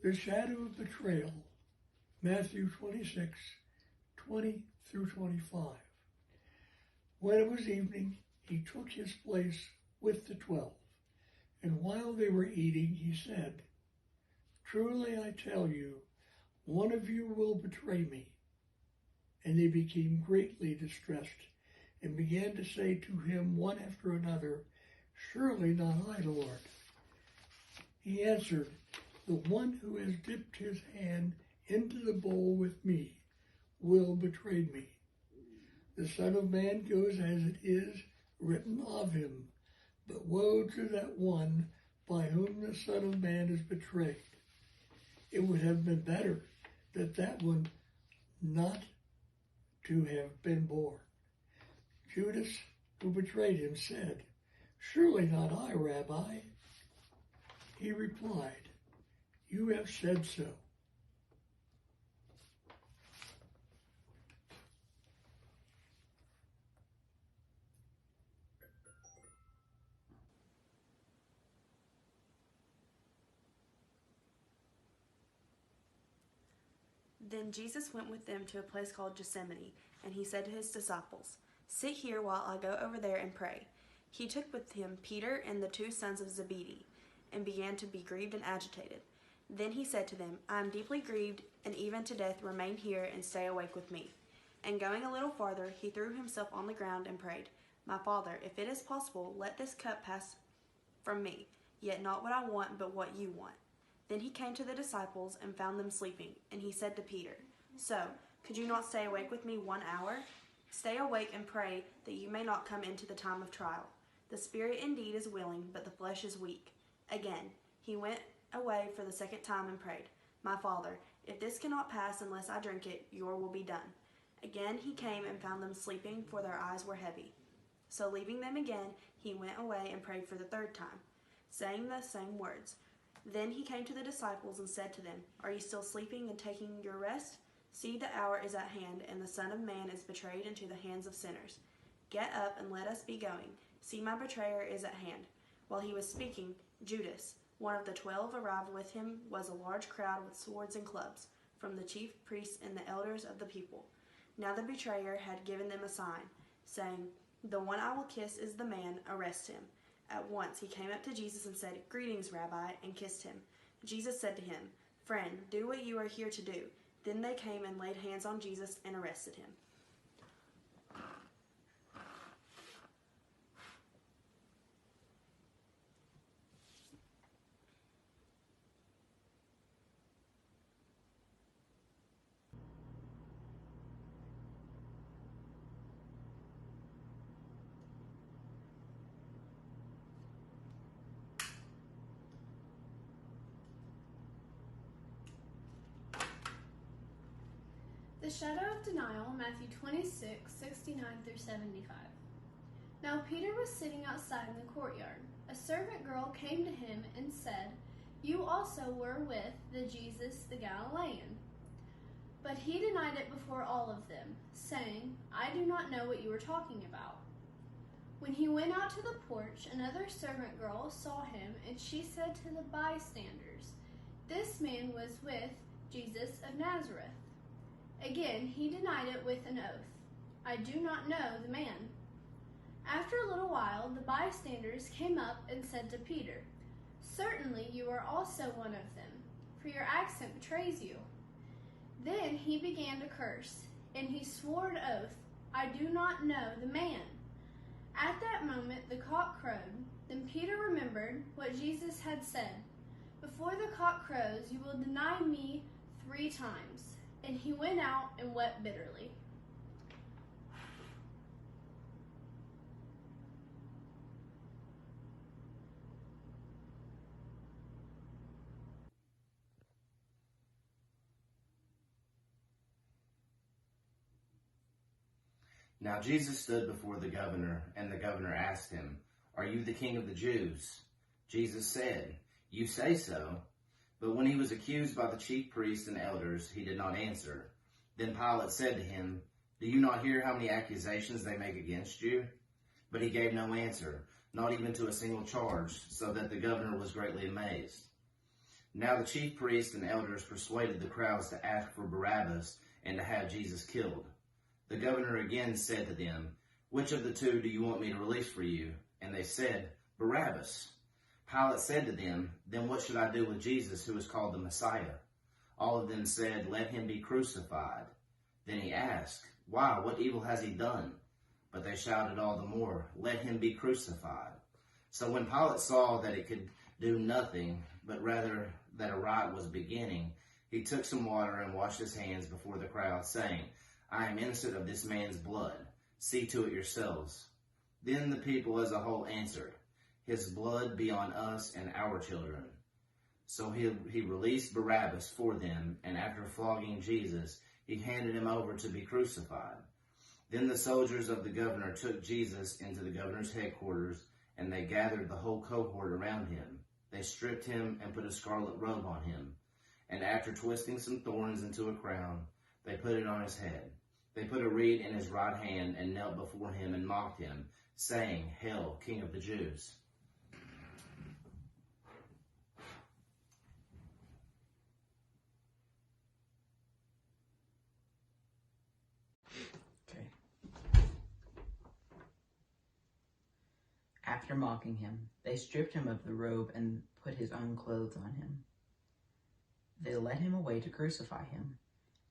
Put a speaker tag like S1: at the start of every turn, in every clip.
S1: The shadow of betrayal, Matthew 26, 20 through 25. When it was evening, he took his place with the 12, and while they were eating, he said, "Truly I tell you, one of you will betray me." And they became greatly distressed, and began to say to him one after another, "Surely not I, Lord." He answered, "The one who has dipped his hand into the bowl with me will betray me. The Son of Man goes as it is written of him, but woe to that one by whom the Son of Man is betrayed. It would have been better that that one not to have been born." Judas, who betrayed him, said, "Surely not I, Rabbi." He replied, "You have said so."
S2: Then Jesus went with them to a place called Gethsemane, and he said to his disciples, "Sit here while I go over there and pray." He took with him Peter and the two sons of Zebedee, and began to be grieved and agitated. Then he said to them, "I am deeply grieved, and even to death. Remain here and stay awake with me." And going a little farther, he threw himself on the ground and prayed, "My Father, if it is possible, let this cup pass from me, yet not what I want, but what you want." Then he came to the disciples and found them sleeping, and he said to Peter, "So, could you not stay awake with me 1 hour? Stay awake and pray that you may not come into the time of trial. The spirit indeed is willing, but the flesh is weak." Again, he went away for the second time and prayed, "My Father, if this cannot pass unless I drink it, your will be done." Again he came and found them sleeping, for their eyes were heavy. So leaving them again, he went away and prayed for the third time, saying the same words. Then he came to the disciples and said to them, "Are you still sleeping and taking your rest? See, the hour is at hand, and the Son of Man is betrayed into the hands of sinners. Get up and let us be going. See, my betrayer is at hand." While he was speaking, Judas, one of the 12, arrived. With him was a large crowd with swords and clubs, from the chief priests and the elders of the people. Now the betrayer had given them a sign, saying, "The one I will kiss is the man, arrest him." At once he came up to Jesus and said, "Greetings, Rabbi," and kissed him. Jesus said to him, "Friend, do what you are here to do." Then they came and laid hands on Jesus and arrested him.
S3: The shadow of denial, Matthew 26, 69 through 75. Now Peter was sitting outside in the courtyard. A servant girl came to him and said, "You also were with the Jesus the Galilean." But he denied it before all of them, saying, "I do not know what you are talking about." When he went out to the porch, another servant girl saw him, and she said to the bystanders, "This man was with Jesus of Nazareth." Again, he denied it with an oath, "I do not know the man." After a little while, the bystanders came up and said to Peter, "Certainly you are also one of them, for your accent betrays you." Then he began to curse, and he swore an oath, "I do not know the man." At that moment the cock crowed. Then Peter remembered what Jesus had said, "Before the cock crows, you will deny me 3 times." And he went out and wept bitterly.
S4: Now Jesus stood before the governor, and the governor asked him, "Are you the king of the Jews?" Jesus said, "You say so." But when he was accused by the chief priests and elders, he did not answer. Then Pilate said to him, "Do you not hear how many accusations they make against you?" But he gave no answer, not even to a single charge, so that the governor was greatly amazed. Now the chief priests and elders persuaded the crowds to ask for Barabbas and to have Jesus killed. The governor again said to them, "Which of the two do you want me to release for you?" And they said, "Barabbas." Pilate said to them, "Then what should I do with Jesus, who is called the Messiah?" All of them said, "Let him be crucified." Then he asked, "Why? What evil has he done?" But they shouted all the more, "Let him be crucified." So when Pilate saw that it could do nothing, but rather that a riot was beginning, he took some water and washed his hands before the crowd, saying, "I am innocent of this man's blood. See to it yourselves." Then the people as a whole answered, "His blood be on us and our children." So he released Barabbas for them, and after flogging Jesus, he handed him over to be crucified. Then the soldiers of the governor took Jesus into the governor's headquarters, and they gathered the whole cohort around him. They stripped him and put a scarlet robe on him, and after twisting some thorns into a crown, they put it on his head. They put a reed in his right hand and knelt before him and mocked him, saying, "Hail, King of the Jews."
S5: After mocking him, they stripped him of the robe and put his own clothes on him. They led him away to crucify him.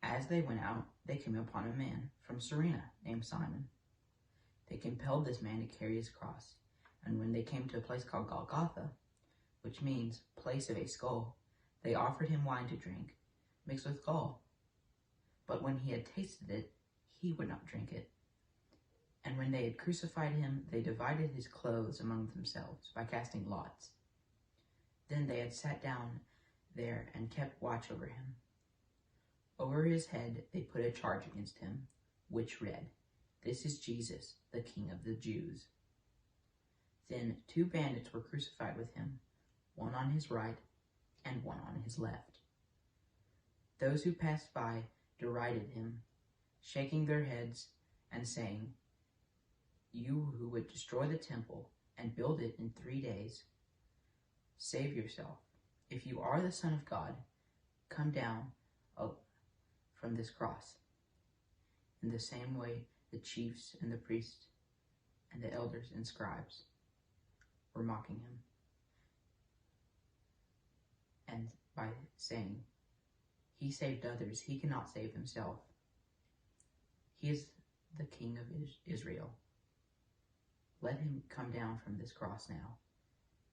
S5: As they went out, they came upon a man from Cyrene named Simon. They compelled this man to carry his cross, and when they came to a place called Golgotha, which means place of a skull, they offered him wine to drink, mixed with gall. But when he had tasted it, he would not drink it. And when they had crucified him, they divided his clothes among themselves by casting lots. Then they had sat down there and kept watch over him. Over his head they put a charge against him, which read, "This is Jesus, the King of the Jews." Then 2 bandits were crucified with him, one on his right and one on his left. Those who passed by derided him, shaking their heads and saying, "You who would destroy the temple and build it in 3 days, save yourself. If you are the Son of God, come down from this cross." In the same way, the chiefs and the priests and the elders and scribes were mocking him, and by saying, "He saved others, he cannot save himself. He is the King of Israel. Let him come down from this cross now,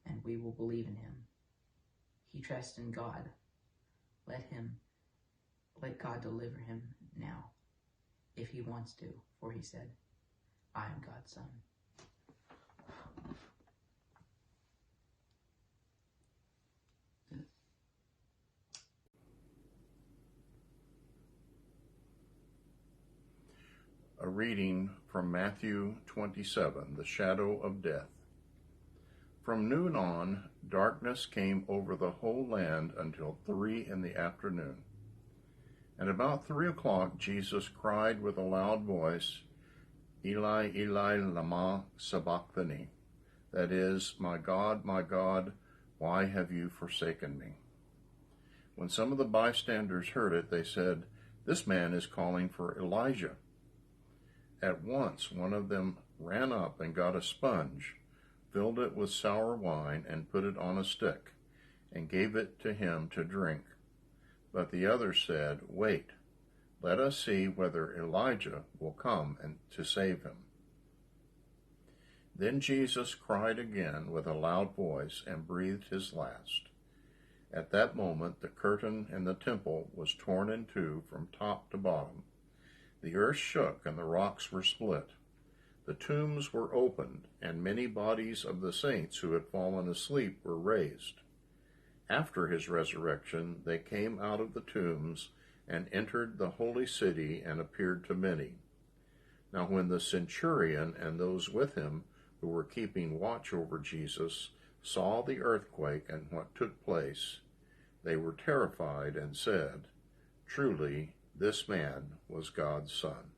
S5: and we will believe in him. He trusts in God. Let God deliver him now, if he wants to, for he said, 'I am God's son.'"
S6: A reading from Matthew 27, the shadow of death. From noon on, darkness came over the whole land until 3 in the afternoon. And about 3 o'clock, Jesus cried with a loud voice, "Eli, Eli, lama sabachthani," that is, my God, why have you forsaken me?" When some of the bystanders heard it, they said, "This man is calling for Elijah." At once one of them ran up and got a sponge, filled it with sour wine, and put it on a stick, and gave it to him to drink. But the other said, "Wait, let us see whether Elijah will come and to save him." Then Jesus cried again with a loud voice and breathed his last. At that moment the curtain in the temple was torn in two from top to bottom. The earth shook and the rocks were split. The tombs were opened, and many bodies of the saints who had fallen asleep were raised. After his resurrection, they came out of the tombs and entered the holy city and appeared to many. Now when the centurion and those with him who were keeping watch over Jesus saw the earthquake and what took place, they were terrified and said, "Truly, this man was God's Son."